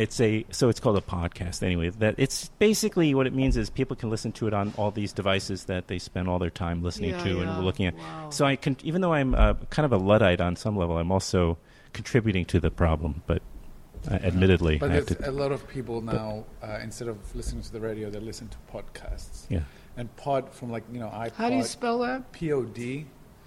So it's called a podcast anyway. That it's basically what it means is people can listen to it on all these devices that they spend all their time listening to and looking at. Wow. So I can, even though I'm kind of a Luddite on some level, I'm also contributing to the problem. But admittedly, but I have there's to. a lot of people now instead of listening to the radio, they listen to podcasts. Yeah. And pod from iPod. How do you spell that? POD.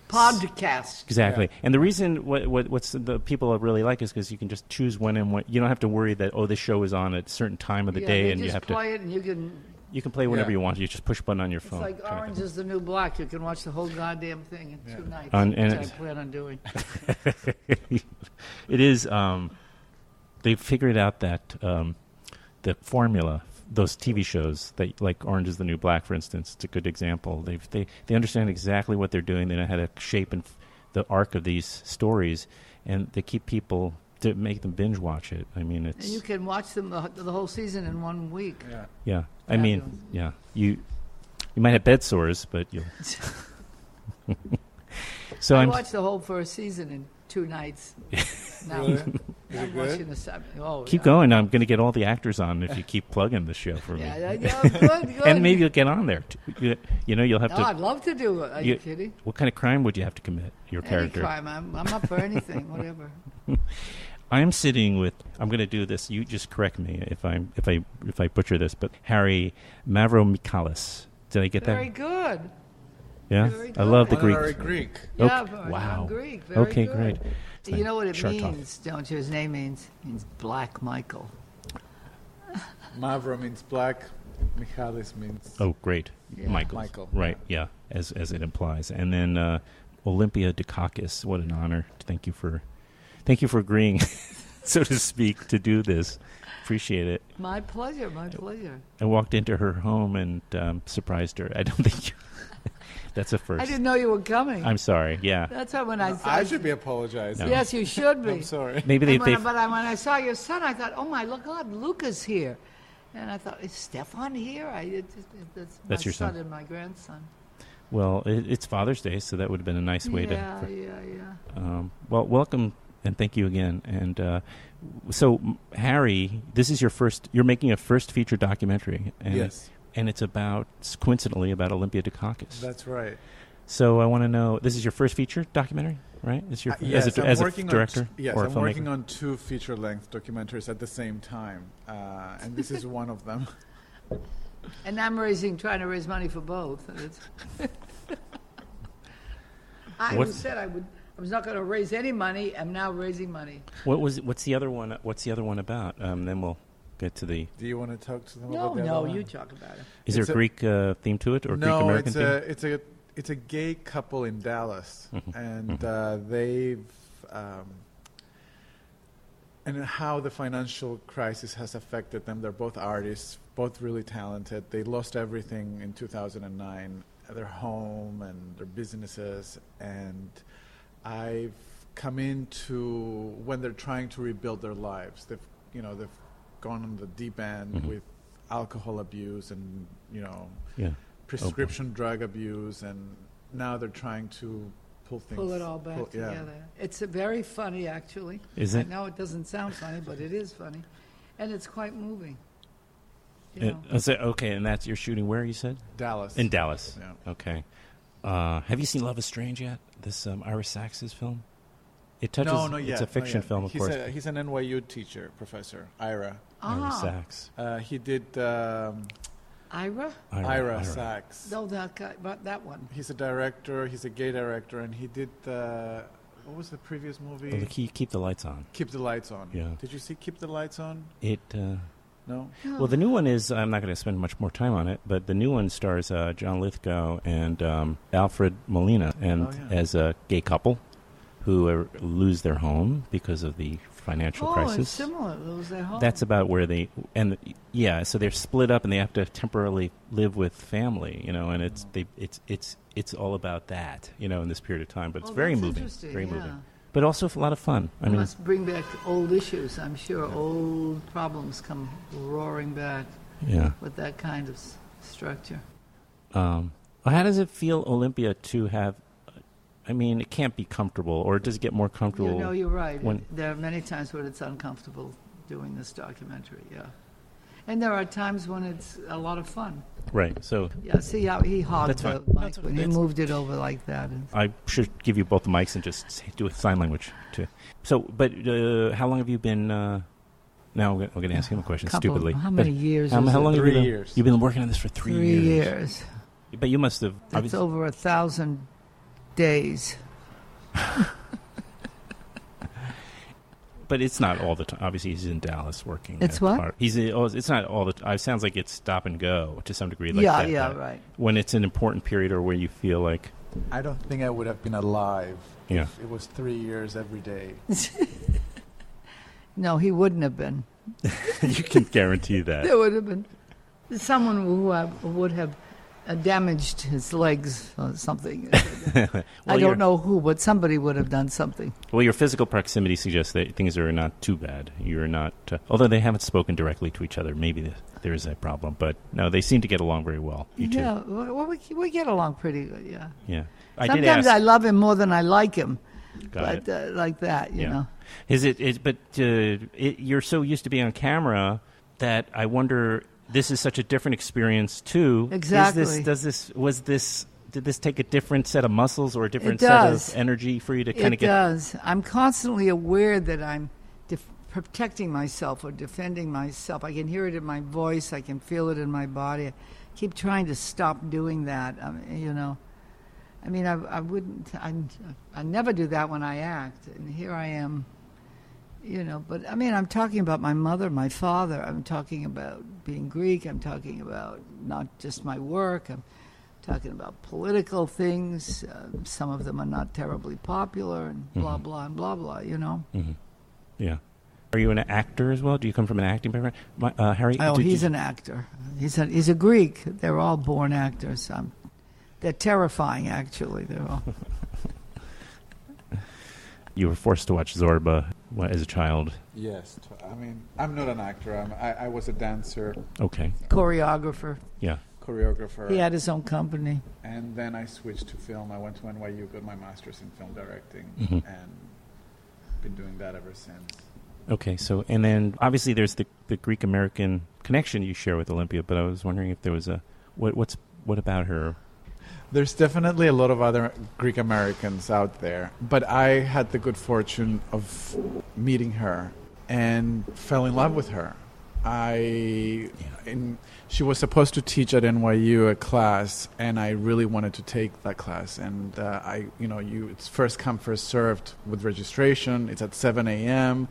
Podcast. Exactly, Yeah. and the reason what's the people really like is because you can just choose when and when. You don't have to worry that this show is on at a certain time of the day, and you have to play it, and you can play whenever Yeah. you want. You just push a button on your It's phone. like Orange is the New Black. You can watch the whole goddamn thing in 2 nights, And which I it's- plan on doing. It is. They've figured out that the formula. Those TV shows, like Orange is the New Black, for instance, it's a good example. They understand exactly what they're doing. They know how to shape the arc of these stories, and they keep people to make them binge watch it. I mean, it's And you can watch them the whole season in 1 week. Yeah. yeah. I mean, yeah. You might have bed sores, but you'll. So I I'm watched the whole first season in 2 nights. Now Really? Is I'm it good? watching the 7. Oh, keep yeah. going. I'm going to get all the actors on if you keep plugging the show for me. Yeah, good. And maybe you'll get on there. You'll have No, to. I'd love to do it. Are you kidding? What kind of crime would you have to commit? Your character. Any crime. I'm up for anything, whatever. I'm sitting with. I'm going to do this. You just correct me if I butcher this. But Harry Mavromichalis. Did I get Very that? good. Yeah, very I good. love the Greek. Honorary Greek. Yeah, Okay. Wow. I'm Greek. Very Okay, good. great. You know what it Shartov. means, don't you? His name means Black Michael. Mavro means black. Michalis means. Oh, great, Yeah. Michael. Right, yeah, as it implies. And then Olympia Dukakis. What an honor! Thank you for agreeing, so to speak, to do this. Appreciate it. My pleasure. My pleasure. I walked into her home and surprised her. I don't think that's a first. I didn't know you were coming. I'm sorry. Yeah. That's why when I saw I should be apologizing. No. Yes, you should be. I'm sorry. Maybe And they. when I saw your son, I thought, oh my God, Luca's here. And I thought, is Stefan here? That's my your son. And my grandson. Well, it's Father's Day, so that would have been a nice way to. Yeah. Well, welcome and thank you again. And so, Harry, this is your first. You're making a first feature documentary. And Yes. And it's coincidentally about Olympia Dukakis. That's right. So I want to know. This is your first feature documentary, right? It's your Yes, as a working director. Yes, or a I'm filmmaker? working on 2 feature-length documentaries at the same time, and this is one of them. And I'm trying to raise money for both. And it's said I was not going to raise any money. I'm now raising money. What's the other one? What's the other one about? Then we'll get to the. Do you want to talk to them No, about the no, other one? you talk about it. Is there a Greek theme to it or Greek American theme? It's a gay couple in Dallas, Mhm. and they've and how the financial crisis has affected them. They're both artists, both really talented. They lost everything in 2009, their home and their businesses, and I've come into when they're trying to rebuild their lives. They've gone on the deep end Mhm. with alcohol abuse and Yeah. prescription drug abuse, and now they're trying to pull it all back yeah. together. It's very funny, actually. Is it? I know it doesn't sound funny, but it is funny. And it's quite moving. You know. Okay, and you're shooting where, you said? Dallas. In Dallas. Yeah. Okay. Have you seen Love is Strange yet? This Ira Sachs's film? It touches. No, not yet. It's a fiction film, of course. He's an NYU professor, Ira. Ira Sachs. He did Ira? Ira Sachs. No, that guy, but that one. He's a director. He's a gay director, and he did what was the previous movie? Oh, Keep the Lights On. Keep the Lights On. Yeah. Did you see Keep the Lights On? No. Well, the new one is. I'm not going to spend much more time on it, but the new one stars John Lithgow and Alfred Molina, and as a gay couple who lose their home because of the financial crisis. Oh, it's similar. Lose their home. That's about where so they're split up and they have to temporarily live with family, and it's all about that, in this period of time. But it's very moving, very moving, but also a lot of fun. I mean, must bring back old issues. I'm sure old problems come roaring back. Yeah. With that kind of structure. How does it feel, Olympia, to have? I mean, it can't be comfortable, or does it get more comfortable? You're right. There are many times when it's uncomfortable doing this documentary. Yeah, and there are times when it's a lot of fun. Right. So Yeah, see how he hogged That's the fine. mic That's- when he that's- moved it over like that. And I should give you both the mics and just do a sign language too. So, but how long have you been? Now I'm going to ask him a question stupidly. How But many years? How is long it? have you 3 been? years. You've been working on this for 3 3 years. But you must have. That's obviously- over 1,000 days. But it's not all the time. Obviously, he's in Dallas working. It's at what? Art. It's not all the time. It sounds like it's stop and go to some degree. Like Yeah, that, yeah, that- right. When it's an important period or where you feel like, I don't think I would have been alive Yeah. if it was 3 years every day. No, he wouldn't have been. you can guarantee that. There would have been someone who would have damaged his legs or something. I Well, don't know who, but somebody would have done something. Well, your physical proximity suggests that things are not too bad. You're not, although they haven't spoken directly to each other. Maybe there is that problem, but no, they seem to get along very well. You two. Yeah, well, we get along pretty good, yeah. Yeah. I did Sometimes ask. I love him more than I like him. Got But like that, you know. Is it? But you're so used to being on camera that I wonder. This is such a different experience too. Exactly. Did this take a different set of muscles or a different It set does. of energy for you to kind It of get? does. I'm constantly aware that I'm protecting myself or defending myself. I can hear it in my voice. I can feel it in my body. I keep trying to stop doing that. You know, I mean, I wouldn't. I never do that when I act, and here I am. You know, but I mean, I'm talking about my mother, my father. I'm talking about being Greek. I'm talking about not just my work. I'm talking about political things. Some of them are not terribly popular, and blah blah and blah blah. You know. Mm-hmm. Yeah. Are you an actor as well? Do you come from an acting background, Harry? Oh, he's an actor. He's a Greek. They're all born actors. They're terrifying, actually. They're all. You were forced to watch Zorba as a child. Yes. I mean, I'm not an actor. I was a dancer, Okay. Choreographer. Yeah. choreographer. He had his own company. And then I switched to film. I went to NYU, got my master's in film directing, Mhm. and been doing that ever since. Okay. So, and then obviously there's the Greek American connection you share with Olympia, but I was wondering if there was what about her? There's definitely a lot of other Greek Americans out there, but I had the good fortune of meeting her and fell in love with her. She was supposed to teach at NYU a class, and I really wanted to take that class. And it's first come, first served with registration. It's at 7 a.m.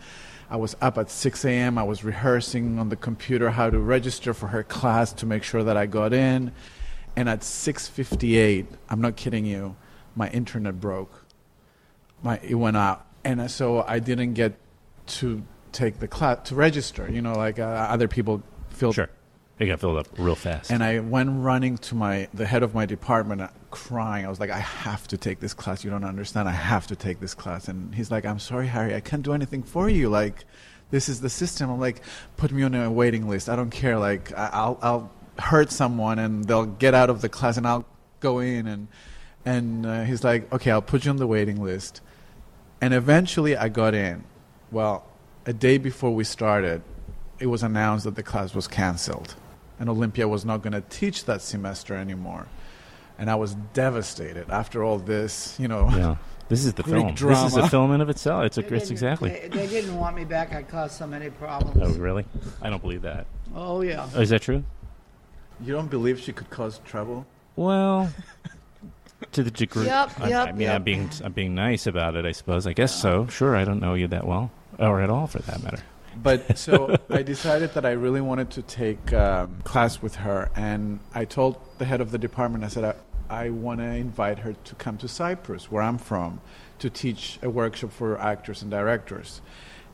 I was up at 6 a.m. I was rehearsing on the computer how to register for her class to make sure that I got in. And at 6:58, I'm not kidding you, my internet broke. It went out. And so I didn't get to take the class, to register, other people filled. Sure. It got filled up real fast. And I went running to the head of my department, crying. I was like, I have to take this class. You don't understand. I have to take this class. And he's like, I'm sorry, Harry, I can't do anything for you. Like, this is the system. I'm like, put me on a waiting list. I don't care. Like, I'll hurt someone and they'll get out of the class and I'll go in. And he's like, okay, I'll put you on the waiting list. And eventually I got in. Well, a day before we started, it was announced that the class was canceled. And Olympia was not going to teach that semester anymore. And I was devastated after all this, Yeah. This is the Greek film. drama. This is a film in of itself. It's exactly. They didn't want me back. I caused so many problems. Oh, really? I don't believe that. Oh, yeah. Oh, is that true? You don't believe she could cause trouble? Well, to the degree. Yep, I'm being nice about it, I suppose. I guess so. Sure, I don't know you that well, or at all, for that matter. But so I decided that I really wanted to take class with her, and I told the head of the department, I said, I want to invite her to come to Cyprus, where I'm from, to teach a workshop for actors and directors.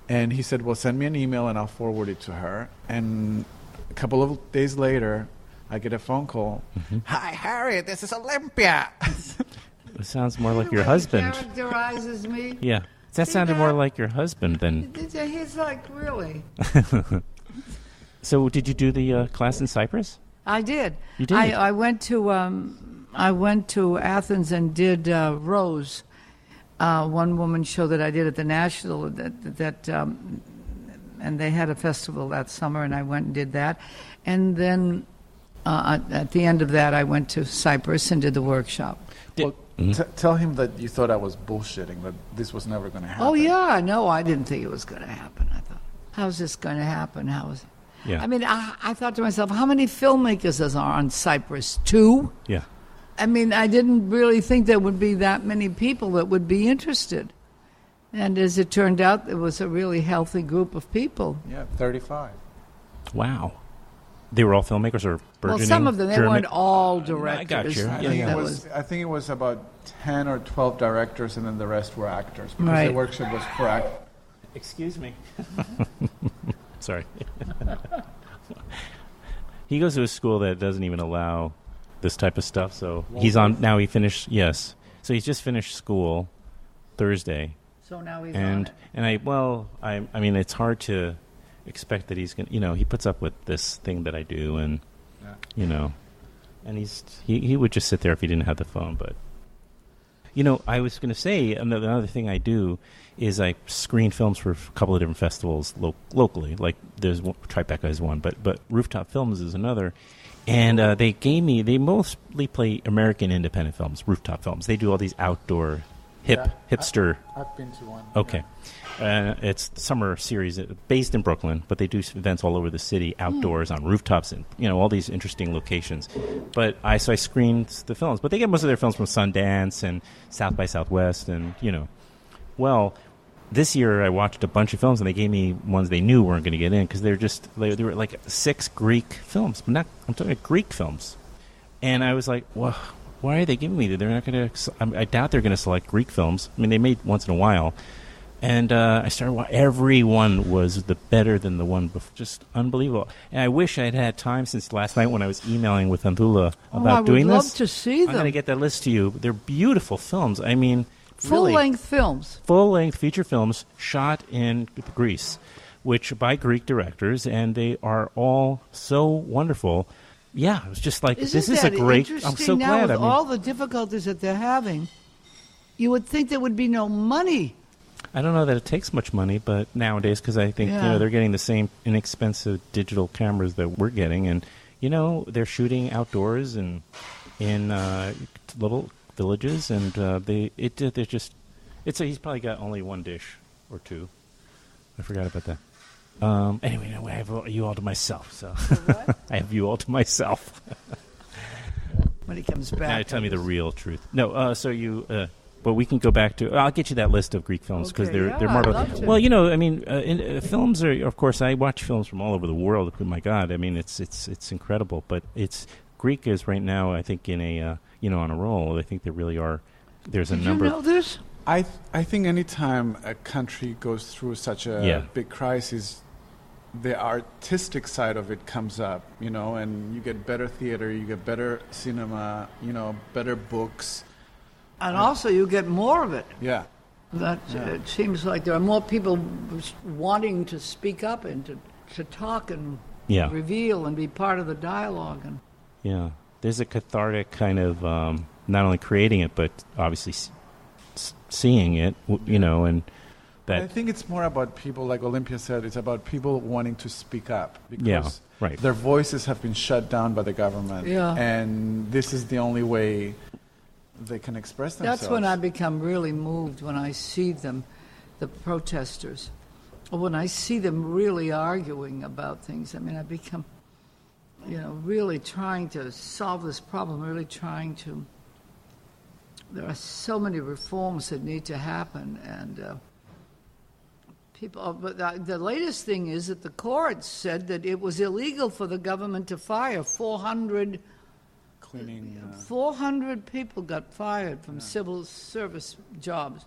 And he said, well, send me an email and I'll forward it to her. And a couple of days later, I get a phone call. Mm-hmm. Hi, Harry, this is Olympia. It sounds more like The your way husband. He characterizes me. Yeah. That See sounded that? more like your husband than... He's like, really? So did you do the class in Cyprus? I did. You did? I went to Athens and did Rose, one woman show that I did at the National. And and they had a festival that summer, and I went and did that. And then at the end of that, I went to Cyprus and did the workshop. Tell him that you thought I was bullshitting, that this was never going to happen. Oh, yeah. No, I didn't think it was going to happen. I thought, how's this going to happen? How is it? Yeah. I mean, I thought to myself, how many filmmakers are on Cyprus? 2? Yeah. I mean, I didn't really think there would be that many people that would be interested. And as it turned out, it was a really healthy group of people. Yeah, 35. Wow. They were all filmmakers or burgeoning? Well, some of them, they German? weren't all directors. I got you. I think it was about 10 or 12 directors, and then the rest were actors. Because Right. the workshop was for actors. Excuse me. Sorry. He goes to a school that doesn't even allow this type of stuff. So he's on now. He finished. Yes. So he's just finished school Thursday. So now he's on it. And I mean, it's hard to expect that he's going to, he puts up with this thing that I do, and, and he would just sit there if he didn't have the phone. But, I was going to say, another thing I do is I screen films for a couple of different festivals locally. Like there's Tribeca is one, but Rooftop Films is another. And they mostly play American independent films, Rooftop Films. They do all these outdoor hipster. I've been to one. Okay. It's summer series based in Brooklyn, but they do events all over the city, outdoors, on rooftops, and all these interesting locations. But I screened the films, but they get most of their films from Sundance and South by Southwest, and well, this year I watched a bunch of films, and they gave me ones they knew weren't going to get in because they were like 6 Greek films, but I'm talking about Greek films, and I was like, well, why are they giving me that? They're not going to. I doubt they're going to select Greek films. I mean, they made once in a while. And I started. Every one was better than the one before. Just unbelievable. And I wish I'd had time since last night when I was emailing with Anthula about doing this. I would love to see them. I'm going to get that list to you. They're beautiful films. I mean, full-length films. Full-length feature films shot in Greece, which by Greek directors, and they are all so wonderful. Yeah, it was just like, this is a great. I'm so glad. With all the difficulties that they're having, you would think there would be no money. I don't know that it takes much money, but nowadays, because I think they're getting the same inexpensive digital cameras that we're getting, and they're shooting outdoors and in little villages, and he's probably got only one dish or two. I forgot about that. Anyway, I have you all to myself, so I have you all to myself. When he comes back, now tell me the real truth. No, so you. But we can go back to. I'll get you that list of Greek films because they're marvelous. Well, I mean, films are. Of course, I watch films from all over the world. Oh my God, I mean, it's incredible. But Greek is right now, I think, in a on a roll. I think there really are. There's a number. You know this? I think anytime a country goes through such a big crisis, the artistic side of it comes up. And you get better theater, you get better cinema, better books. And also, you get more of it. Yeah. It seems like there are more people wanting to speak up and to talk and reveal and be part of the dialogue. And there's a cathartic kind of not only creating it, but obviously seeing it, and that. I think it's more about people, like Olympia said, it's about people wanting to speak up because their voices have been shut down by the government. Yeah. And this is the only way they can express themselves. That's when I become really moved, when I see them, the protesters, or when I see them really arguing about things. I mean, I become, really trying to solve this problem, really trying to. There are so many reforms that need to happen, and people. But the latest thing is that the court said that it was illegal for the government to fire 400. 400 people got fired from civil service jobs.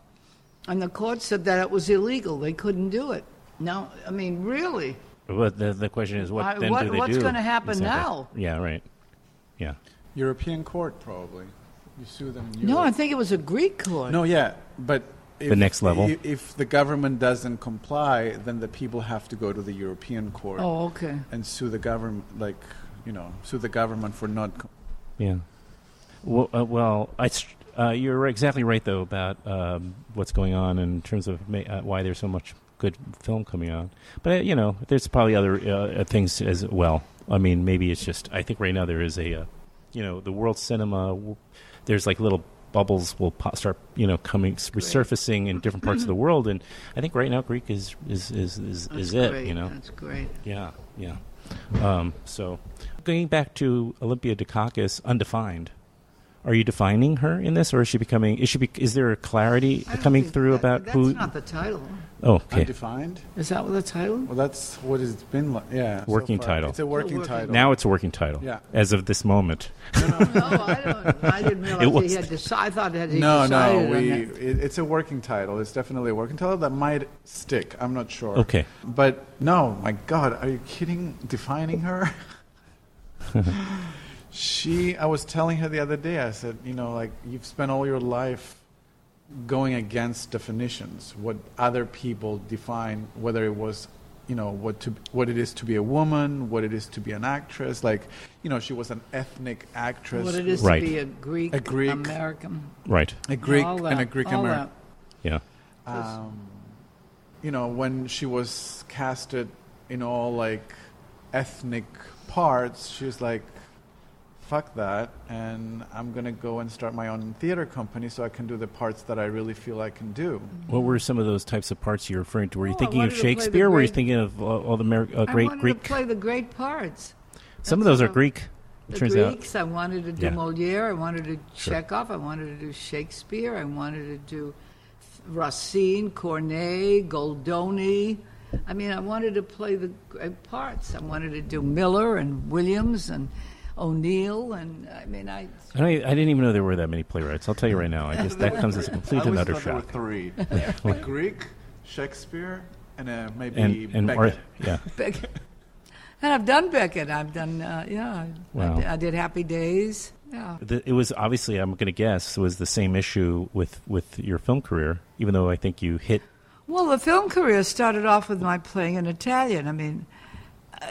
And the court said that it was illegal. They couldn't do it. Now, I mean, really. But the question is, what do they do? What's going to happen now? Yeah, right. Yeah. European court, probably. You sue them in Europe. No, I think it was a Greek court. No, yeah, but the next level. If the government doesn't comply, then the people have to go to the European court. Oh, okay. And sue the government, sue the government for not. Yeah. Well, you're exactly right, though, about what's going on in terms of why there's so much good film coming out. But there's probably other things as well. I mean, maybe it's just, I think right now there is the world cinema. There's like little bubbles will start coming resurfacing in different parts of the world, and I think right now Greek is That's it. Great. That's great. Yeah. So going back to Olympia Dukakis, Undefined. Are you defining her in this, or is she becoming? Is there a clarity coming through about that's who? That's not the title. Oh, okay. Undefined? Is that what the title? Well, that's what it's been like. Yeah. Working so far. title. It's a working title. Now it's a working title. Yeah. As of this moment. No, I didn't realize he had decided. I thought that he decided on that. It's a working title. It's definitely a working title that might stick. I'm not sure. Okay. But no, my God, are you kidding? Defining her? I was telling her the other day, I said, you've spent all your life going against definitions, what other people define, whether it was, what it is to be a woman, what it is to be an actress. Like, she was an ethnic actress. What it is Right. to be a Greek American. Right. A Greek All that, and a Greek all American. Yeah. When she was casted in all like ethnic parts, she was like, fuck that, and I'm going to go and start my own theater company so I can do the parts that I really feel I can do. What were some of those types of parts you're referring to? Were you I thinking of wanted to play the Shakespeare, or were you great- thinking of all the great I wanted Greek? to play the great parts. Some of That's those are what Greek. It The turns out. Greeks, I wanted to do Yeah. Moliere, I wanted to do Sure. Chekhov, I wanted to do Shakespeare, I wanted to do Racine, Corneille, Goldoni. I mean, I wanted to play the great parts. I wanted to do Miller and Williams and O'Neill, and I mean, I didn't even know there were that many playwrights. I'll tell you right now. I guess that comes as a complete and utter shock. There were 3. Greek, Shakespeare, and maybe And Beckett. yeah. Beckett. And I've done Beckett. I've done, Wow. I did Happy Days. Yeah. It was obviously, I'm going to guess, was the same issue with your film career, even though I think you hit. Well, the film career started off with my playing in Italian. I mean,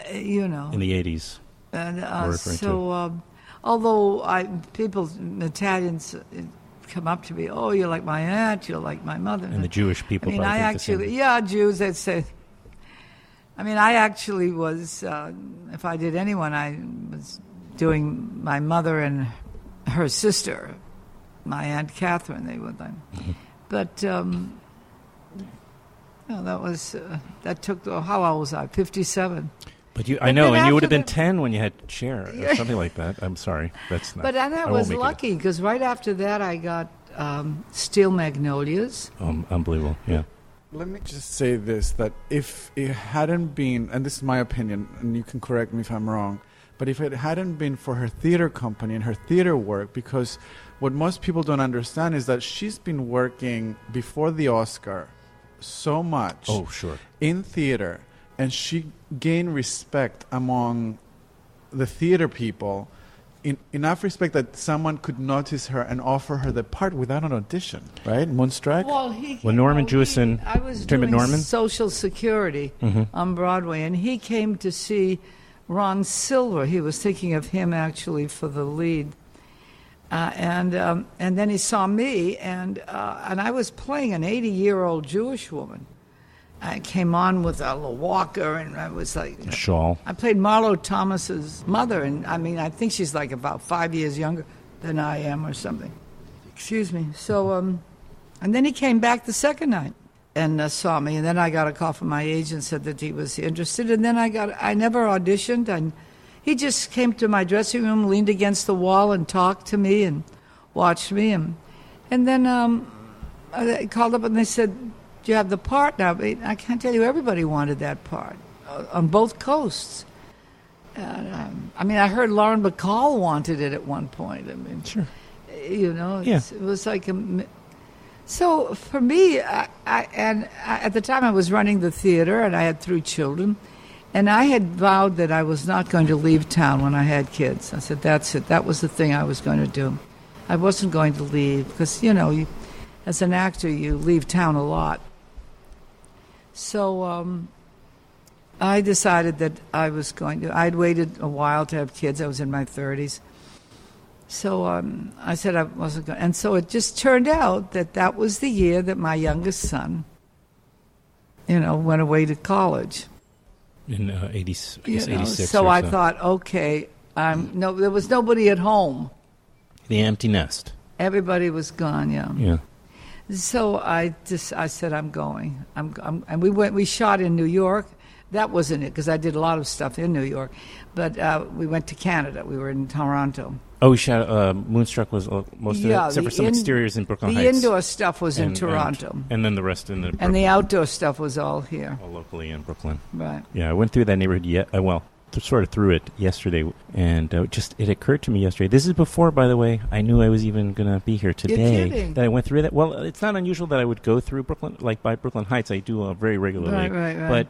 In the 80s. And We're referring although Italians come up to me, oh, you're like my aunt, you're like my mother. And the Jewish people. I mean, probably I think the same. actually, Jews, they'd say. I mean, I actually was, if I did anyone, I was doing my mother and her sister, my Aunt Catherine, they were them. Mm-hmm. But, that took, how old was I? 57. But I But know, then and you would have after been 10 when you had Cher, or something like that. I'm sorry, that's not. But then I won't was make it. lucky because right after that I got Steel Magnolias. Unbelievable, yeah. Let me just say this, that if it hadn't been, and this is my opinion, and you can correct me if I'm wrong, but if it hadn't been for her theater company and her theater work, because what most people don't understand is that she's been working before the Oscar so much Oh, sure. in theater, and she gained respect among the theater people in enough respect that someone could notice her and offer her the part without an audition, right? Moonstruck? Well, Norman Jewison, I was Tim doing McNorman? Social Security on Broadway, and he came to see Ron Silver. He was thinking of him actually for the lead. And then he saw me, and I was playing an 80-year-old Jewish woman. I came on with a little walker, and I was like... A shawl. I played Marlo Thomas's mother, and I mean, I think she's like about 5 years younger than I am or something. Excuse me. So, and then he came back the second night and saw me, and then I got a call from my agent, said that he was interested, and then I never auditioned, and he just came to my dressing room, leaned against the wall, and talked to me and watched me, and then I called up and they said, "Do you have the part now?" I can't tell you, everybody wanted that part on both coasts. I mean, I heard Lauren Bacall wanted it at one point. I mean, Sure. It was like so for me, at the time I was running the theater and I had 3 children, and I had vowed that I was not going to leave town when I had kids. I said, that's it. That was the thing I was going to do. I wasn't going to leave because, as an actor, you leave town a lot. So I decided that I was going to. I'd waited a while to have kids. I was in my 30s. So I said I wasn't going. And so it just turned out that was the year that my youngest son went away to college. In 86. So or I thought, okay, there was nobody at home. The empty nest. Everybody was gone. Yeah. So I said, I'm going. And we shot in New York. That wasn't it, because I did a lot of stuff in New York. But we went to Canada. We were in Toronto. Oh, we shot, Moonstruck was most of it, except for some exteriors in Brooklyn Heights. The indoor stuff was in Toronto. And then the rest in the... And the outdoor stuff was all here. All locally in Brooklyn. Right. Yeah, I went through that neighborhood, sort of through it yesterday, and it occurred to me yesterday. This is before, by the way, I knew I was even going to be here today. You're kidding. That I went through that. Well, it's not unusual that I would go through Brooklyn, like by Brooklyn Heights. I do very regularly. Right. But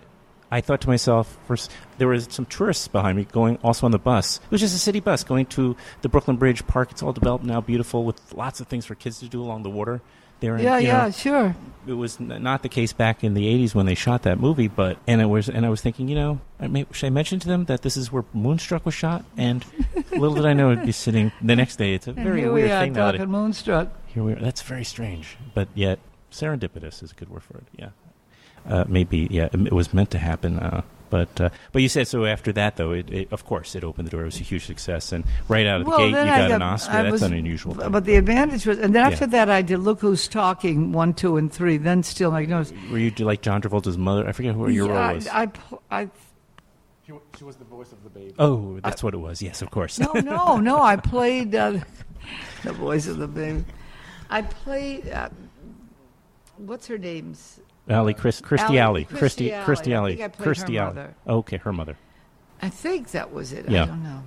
I thought to myself, first, there was some tourists behind me going also on the bus. It was just a city bus going to the Brooklyn Bridge Park. It's all developed now, beautiful, with lots of things for kids to do along the water. Sure. It was not the case back in the 80s when they shot that movie, and I was thinking, should I mention to them that this is where Moonstruck was shot? And little did I know it'd be sitting the next day. It's a very weird thing. Here we are talking Moonstruck. Here we are. That's very strange, but yet serendipitous is a good word for it. Yeah, maybe. Yeah, it was meant to happen. But you said so. After that, though, it of course it opened the door. It was a huge success, and right out of the gate, you got an Oscar. That's an unusual thing. But the advantage was, and then after that, I did Look Who's Talking 1, 2, and 3. Then Still Magnolias. Were you like John Travolta's mother? I forget who your role was. She was the voice of the baby. Oh, that's what it was. Yes, of course. No. I played the voice of the baby. I played what's her name's. Christy Alley. Christy Alley. I think I played her mother. Okay, her mother. I think that was it. Yeah. I don't know.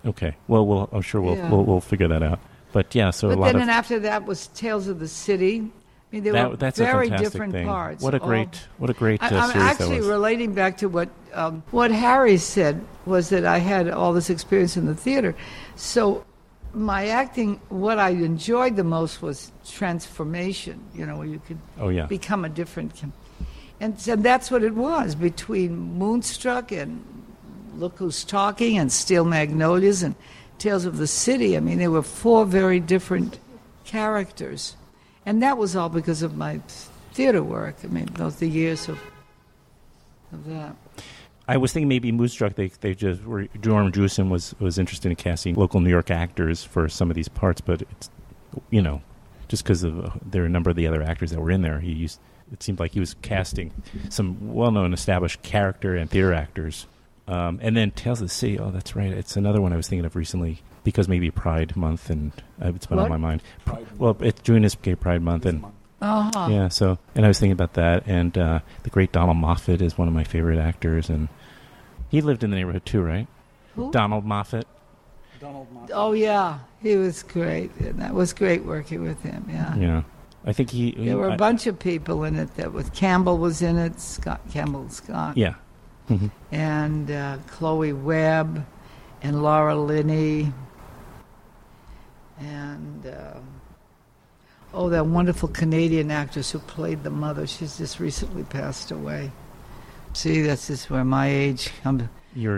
Okay. Well, I'm sure we'll figure that out. But yeah, so but then after that was Tales of the City. I mean, they were very different thing. parts. What a great series I'm that actually was. Relating back to what Harry said was that I had all this experience in the theater. So my acting, what I enjoyed the most was transformation, where you could become a different... And so that's what it was, between Moonstruck and Look Who's Talking and Steel Magnolias and Tales of the City. I mean, there were 4 very different characters. And that was all because of my theater work. I mean, the years of that. I was thinking maybe Moonstruck, they just were, Jorm Jewison was interested in casting local New York actors for some of these parts, but it's, just because there are a number of the other actors that were in there, it seemed like he was casting some well-known established character and theater actors. And then Tales of the City, oh, that's right. It's another one I was thinking of recently because maybe Pride Month, and it's been on my mind. June is Gay Pride Month, and yeah. So, and I was thinking about that, and the great Donald Moffat is one of my favorite actors, and he lived in the neighborhood too, right? Who? Donald Moffat. Oh yeah, he was great, and that was great working with him. Yeah. Yeah. I think there were a bunch of people in it. Campbell was in it. Campbell Scott. Yeah. Mm-hmm. And Chloe Webb, and Laura Linney, and that wonderful Canadian actress who played the mother. She's just recently passed away. See, that's just where my age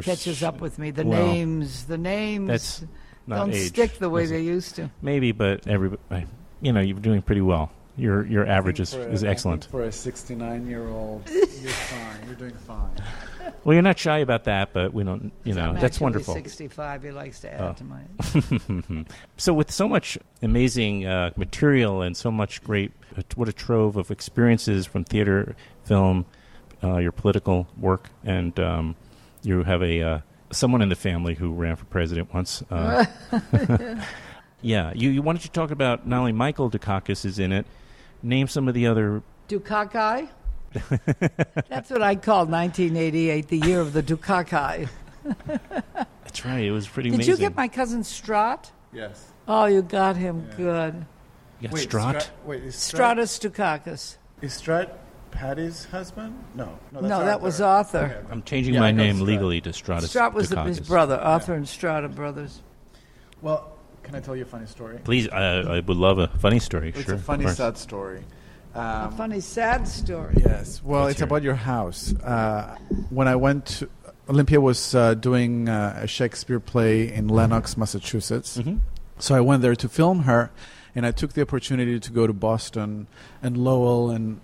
catches up with me. The names that's don't age, stick the way they used to. Maybe, but everybody, you're doing pretty well. Your average is excellent. For a 69-year-old, you're fine. You're doing fine. Well, you're not shy about that, but we don't, that's wonderful. 65, he likes to add to my... So with so much amazing material and so much what a trove of experiences from theater, film, your political work, and you have someone in the family who ran for president once. Yeah, you wanted to talk about not only Michael Dukakis is in it, name some of the other... Dukakis? That's what I called 1988, the year of the Dukakis. That's right, it was pretty amazing. Did you get my cousin Strat? Yes. Oh, you got him good. You got Strat? Stratus Dukakis. Is Strat Patty's husband? No, that was Arthur. Okay. I'm changing my name legally to Stratus Strat was Dukakis. His brother. Arthur and Strata brothers. Well... Can I tell you a funny story? Please, I would love a funny story. It's a funny, sad story. A funny, sad story. Yes. Well, it's about your house. When I went to... Olympia was doing a Shakespeare play in Lenox, Massachusetts. Mm-hmm. So I went there to film her. And I took the opportunity to go to Boston and Lowell and,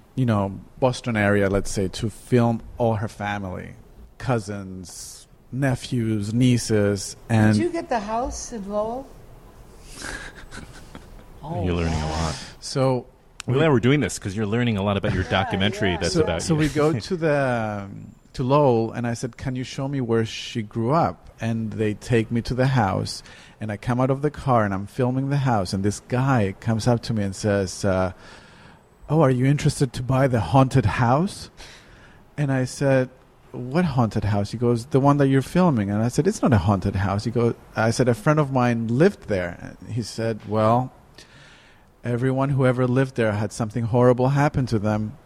Boston area, let's say, to film all her family, cousins, nephews, nieces. And Did you get the house in Lowell? You're learning a lot. So We're glad we're doing this because you're learning a lot about your documentary that's about so you. we go to Lowell, and I said, can you show me where she grew up? And they take me to the house, and I come out of the car, and I'm filming the house, and this guy comes up to me and says, oh, are you interested to buy the haunted house? And I said, what haunted house? He goes, the one that you're filming. And I said, it's not a haunted house. I said, a friend of mine lived there. And he said, well, everyone who ever lived there had something horrible happen to them.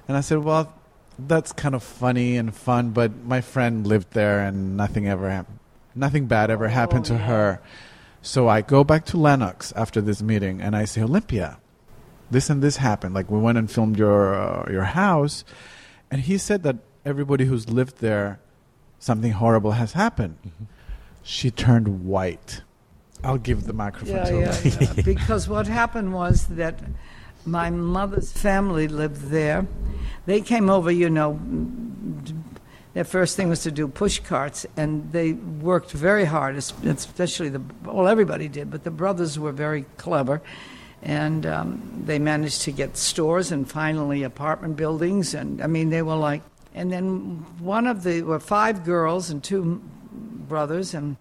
And I said, well, that's kind of funny and fun, but my friend lived there and nothing bad ever happened to her. So I go back to Lenox after this meeting and I say, Olympia, this and this happened. Like, we went and filmed your house. And he said that everybody who's lived there, something horrible has happened. Mm-hmm. She turned white. I'll give the microphone to her. Yeah. Because what happened was that my mother's family lived there. They came over, their first thing was to do push carts, and they worked very hard, especially everybody did, but the brothers were very clever, and they managed to get stores and finally apartment buildings, and they were like, and then were 5 girls and 2 brothers, and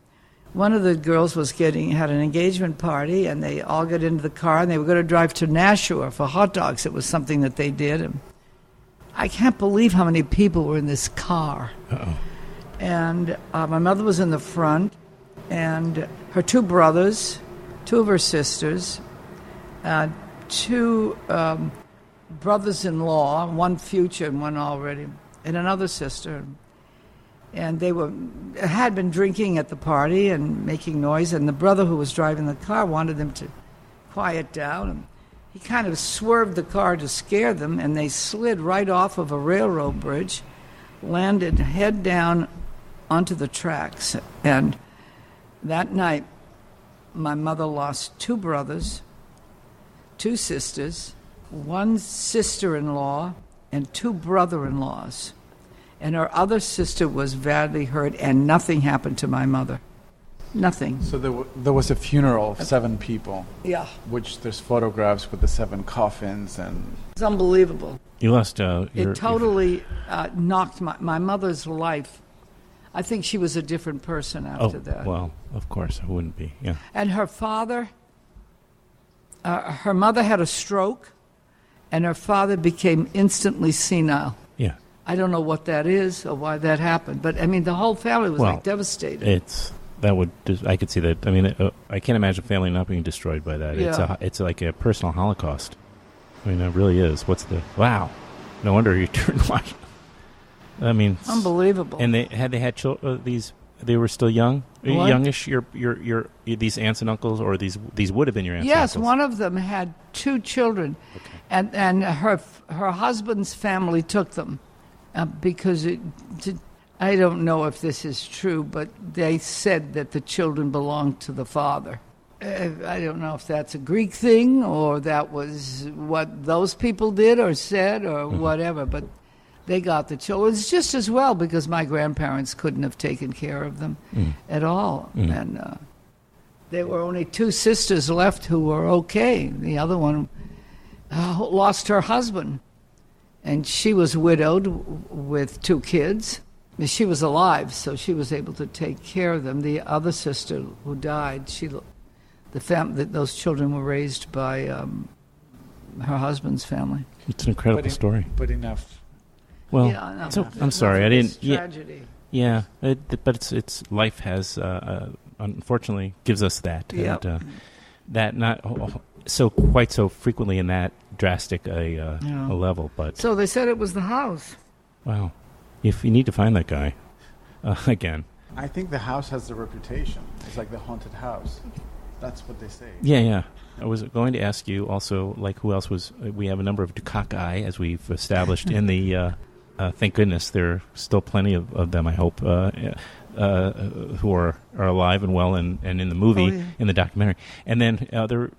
one of the girls had an engagement party, and they all got into the car, and they were going to drive to Nashua for hot dogs. It was something that they did. And I can't believe how many people were in this car. Uh-oh. And my mother was in the front, and her 2 brothers, 2 of her sisters, 2 brothers-in-law, one future and one already, and another sister. And they had been drinking at the party and making noise, and the brother who was driving the car wanted them to quiet down. And he kind of swerved the car to scare them, and they slid right off of a railroad bridge, landed head down onto the tracks. And that night, my mother lost 2 brothers, 2 sisters, 1 sister-in-law, and 2 brother-in-laws. And her other sister was badly hurt, and nothing happened to my mother. Nothing. So there was a funeral of 7 people. Yeah. Which there's photographs with the 7 coffins and... It's unbelievable. You lost... it totally knocked my mother's life. I think she was a different person after that. Well, of course, it wouldn't be, yeah. And her father... her mother had a stroke, and her father became instantly senile. Yeah. I don't know what that is or why that happened, but the whole family was devastated. I could see that. I can't imagine a family not being destroyed by that. Yeah. It's like a personal Holocaust. It really is. Wow. No wonder you turned white. Unbelievable. And they had children. They were still young, what? Youngish. Your these aunts and uncles, or these would have been your aunts. Yes, and uncles. one of them had 2 children, okay. and her husband's family took them. Because I don't know if this is true, but they said that the children belonged to the father. I don't know if that's a Greek thing or that was what those people did or said or whatever, but they got the children. It's just as well because my grandparents couldn't have taken care of them at all. And there were only 2 sisters left who were okay. The other one lost her husband. And she was widowed with 2 kids. She was alive, so she was able to take care of them. The other sister who died, those children were raised by her husband's family. It's an incredible story. But enough. Well, yeah, I'm sorry, I didn't. Tragedy. Yeah, but it's life has unfortunately gives us that, and that not quite so frequently in that drastic a level, but so they said it was the house. Wow, if you need to find that guy again. I think the house has the reputation. It's like the haunted house. That's what they say. Yeah. I was going to ask you also, like, who else was? We have a number of Dukakis, as we've established in the. Thank goodness there are still plenty of them. I hope who are alive and well and in the movie, in the documentary. And then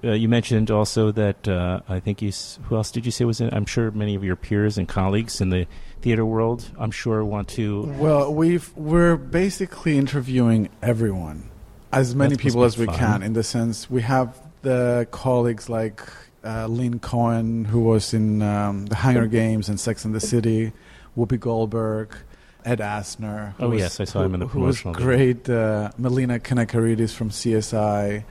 you mentioned also that I think who else did you say was in? I'm sure many of your peers and colleagues in the theater world, I'm sure, want to. Well, we're basically interviewing everyone, as many people as we can. In the sense, we have the colleagues like Lynn Cohen, who was in The Hunger Games and Sex and the City, Whoopi Goldberg, Ed Asner. Yes, I saw him in the promotional. Who was great. Melina Kanakaridis from CSI.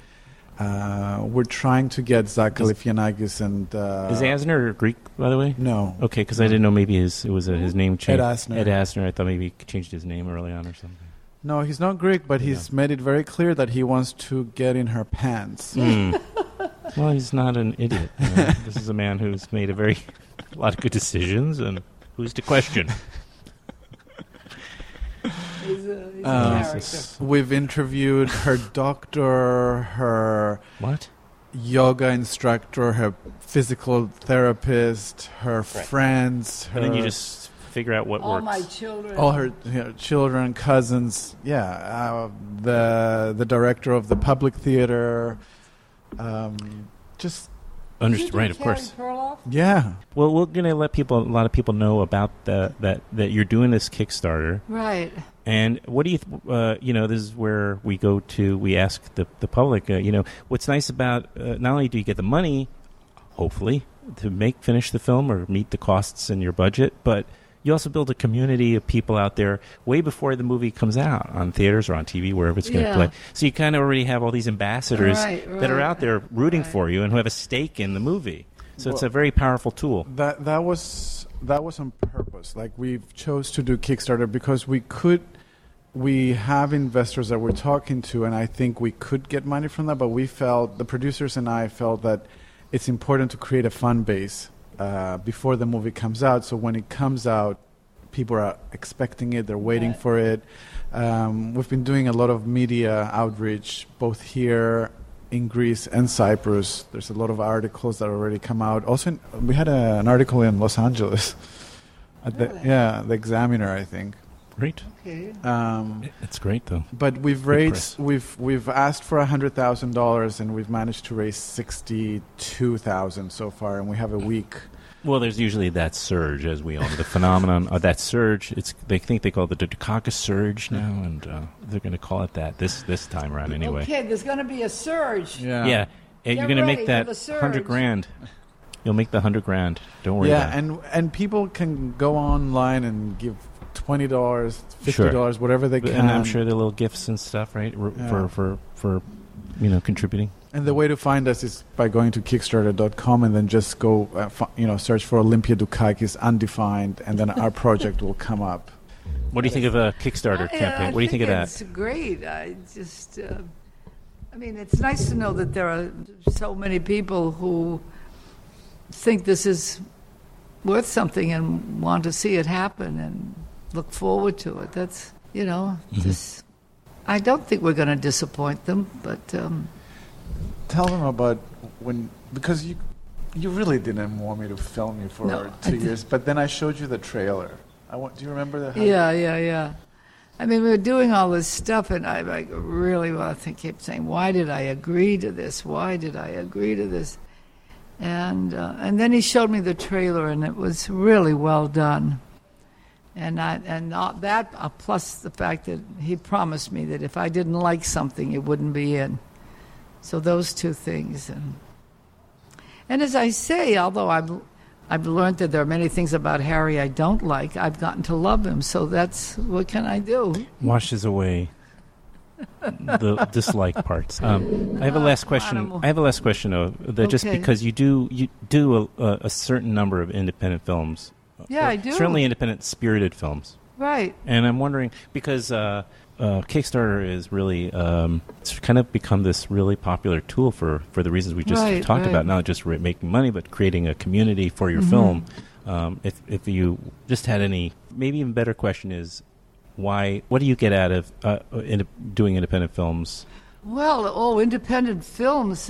We're trying to get Zach Galifianakis and... is Asner Greek, by the way? No. Okay, because I didn't know maybe his name changed. Ed Asner. Ed Asner. I thought maybe he changed his name early on or something. No, he's not Greek, but he's made it very clear that he wants to get in her pants. Well, he's not an idiot. This is a man who's made a lot of good decisions, and who's to question? He's a character. We've interviewed her doctor, her yoga instructor, her physical therapist, her friends. And then you just figure out what all works. my children. All her children, cousins. Yeah, the director of the public theater. Just right, of course. Perloff? Yeah. Well, we're going to let a lot of people know about that you're doing this Kickstarter. Right. And what do you, this is where we ask the public, what's nice about, not only do you get the money, hopefully, to finish the film or meet the costs in your budget, but you also build a community of people out there way before the movie comes out on theaters or on TV, wherever it's going to play. So you kind of already have all these ambassadors that are out there rooting for you and who have a stake in the movie. So it's a very powerful tool. That was on purpose. Like, we chose to do Kickstarter because we have investors that we're talking to, and I think we could get money from that, but the producers and I felt that it's important to create a fund base before the movie comes out, so when it comes out, people are expecting it, they're waiting for it. We've been doing a lot of media outreach, both here in Greece and Cyprus. There's a lot of articles that already come out. Also, we had an article in Los Angeles, at the Examiner, I think. Great. Okay. It's great, though. But we've raised, we've asked for $100,000, and we've managed to raise $62,000 so far, and we have a week. Well, there's usually that surge, as we all know, the phenomenon of that surge. They call it the Dukakis surge now, and they're going to call it that this time around anyway. Okay, there's going to be a surge. Yeah. You're going to make that $100,000. You'll make the $100,000. Don't worry about it. And people can go online and give $20, $50, whatever they can. And I'm sure there are little gifts and stuff, right, for contributing. And the way to find us is by going to Kickstarter.com and then just go, search for Olympia Dukakis Undefined, and then our project will come up. What do you think of a Kickstarter campaign? What do you think of that? It's great. It's nice to know that there are so many people who think this is worth something and want to see it happen and look forward to it. That's, I don't think we're going to disappoint them, but... Tell them about because you really didn't want me to film you for 2 years, but then I showed you the trailer. Do you remember that? Yeah. I mean, we were doing all this stuff, and I kept saying, why did I agree to this? Why did I agree to this? And then he showed me the trailer, and it was really well done. And that plus the fact that he promised me that if I didn't like something, it wouldn't be in. So those two things. And as I say, although I've learned that there are many things about Harry I don't like, I've gotten to love him. So that's, what can I do? Washes away the dislike parts. I have a last question. Just because you do a certain number of independent films. Yeah, I do. Certainly independent spirited films. Right. And I'm wondering, because Kickstarter is really, it's kind of become this really popular tool for the reasons we just talked about, not just making money, but creating a community for your film. If you just had any, maybe even better question is, what do you get out of doing independent films? Well, independent films,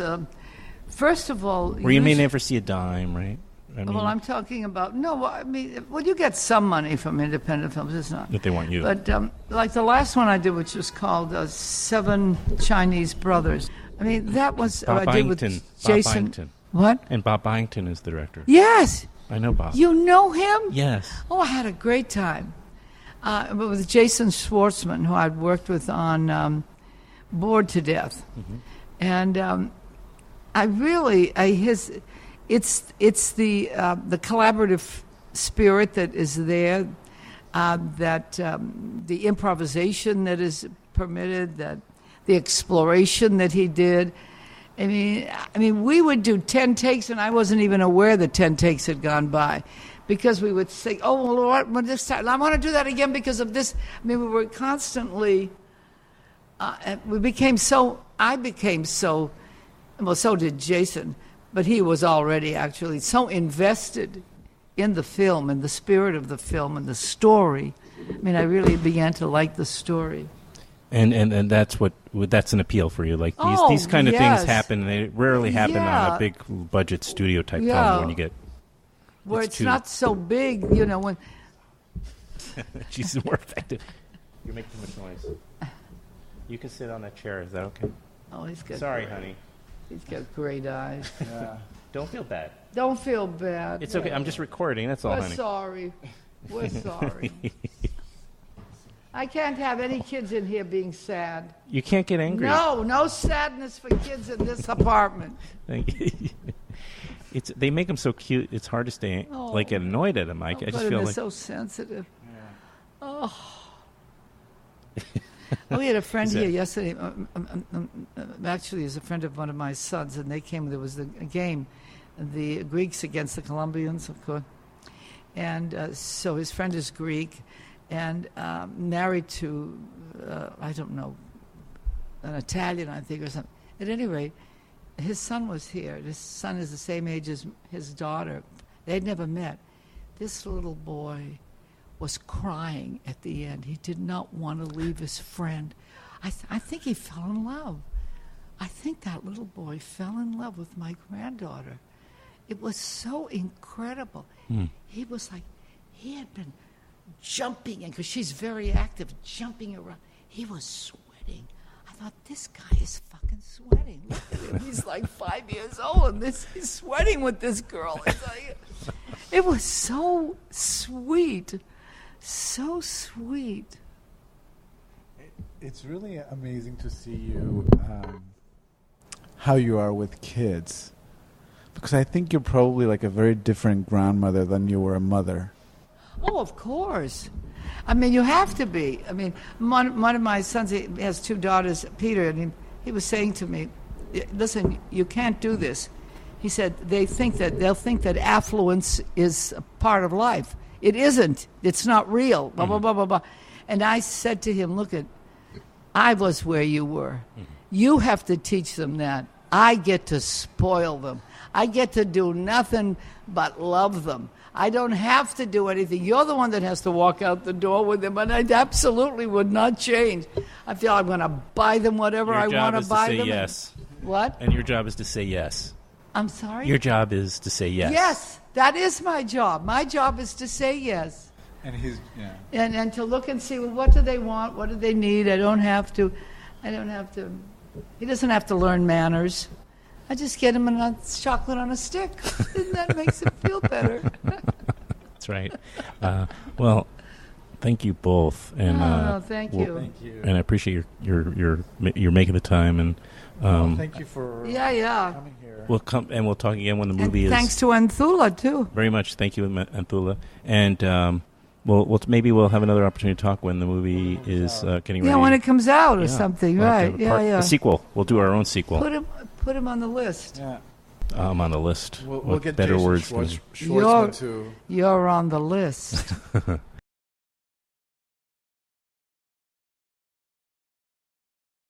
first of all... Where you may never see a dime, right? I mean, Well, I'm talking about you get some money from independent films. It's not that they want you. But like the last one I did, which was called Seven Chinese Brothers. I mean, that was Bob I did with Byington. Jason. Bob Byington. What? And Bob Byington is the director. Yes. I know Bob. You know him? Yes. Oh, I had a great time. But with Jason Schwartzman, who I'd worked with on Bored to Death. Mm-hmm. And it's the collaborative spirit that is there, that the improvisation that is permitted, that the exploration that he did. I mean, we would do 10 takes, and I wasn't even aware that 10 takes had gone by, because we would say, "Oh, well, what this time? I want to do that again because of this." I mean, we were constantly. I became so. Well, so did Jason, but he was already actually so invested in the film and the spirit of the film and the story. I mean, I really began to like the story. And that's an appeal for you. Like these kind of yes. things happen. They rarely happen on a big budget studio type film when you get where it's not so big, when she's more effective. You make too much noise. You can sit on that chair. Is that okay? Oh, he's good. Sorry, honey. He's got great eyes. Yeah. Don't feel bad. Don't feel bad. It's okay. I'm just recording. That's all, We're honey. sorry. We're sorry. I can't have any kids in here being sad. You can't get angry. No sadness for kids in this apartment. They make them so cute. It's hard to stay get annoyed at them. I just feel like so sensitive. Yeah. Oh. We had a friend here yesterday. Actually, is a friend of one of my sons, and they came. There was a game, the Greeks against the Colombians, of course. And so his friend is Greek, and married to I don't know, an Italian, I think, or something. At any rate, his son was here. His son is the same age as his daughter. They'd never met. This little boy was crying at the end. He did not want to leave his friend. I think he fell in love. I think that little boy fell in love with my granddaughter. It was so incredible. He was like, he had been jumping, and because she's very active, jumping around. He was sweating. I thought, this guy is fucking sweating. Look at him. He's like 5 years old, and he's sweating with this girl. It was so sweet. So sweet. It's really amazing to see you, how you are with kids. Because I think you're probably like a very different grandmother than you were a mother. Oh, of course. I mean, you have to be. I mean, one of my sons, he has two daughters, Peter, and he was saying to me, listen, you can't do this. He said, they'll think that affluence is a part of life. It isn't. It's not real. Blah, blah, blah, blah, blah. And I said to him, look, I was where you were. You have to teach them that. I get to spoil them. I get to do nothing but love them. I don't have to do anything. You're the one that has to walk out the door with them, and I absolutely would not change. I feel I'm going to buy them whatever I want to buy them. Your job is to say yes. What? And your job is to say yes. I'm sorry? Your job is to say yes. Yes, that is my job. My job is to say yes. And And to look and see, well, what do they want? What do they need? I don't have to. He doesn't have to learn manners. I just get him a chocolate on a stick. And that makes him feel better. That's right. Well, thank you both. And thank you. Thank you. And I appreciate your making the time. And thank you for coming here. We'll come and we'll talk again when the movie is. Thanks to Anthula too. Very much. Thank you, Anthula. And maybe we'll have another opportunity to talk when the movie is getting ready. Yeah, when it comes out or something, we'll right? A sequel. We'll do our own sequel. Put him on the list. Yeah. I'm on the list. We'll get better Jason words. Schwartzman to. You're on the list.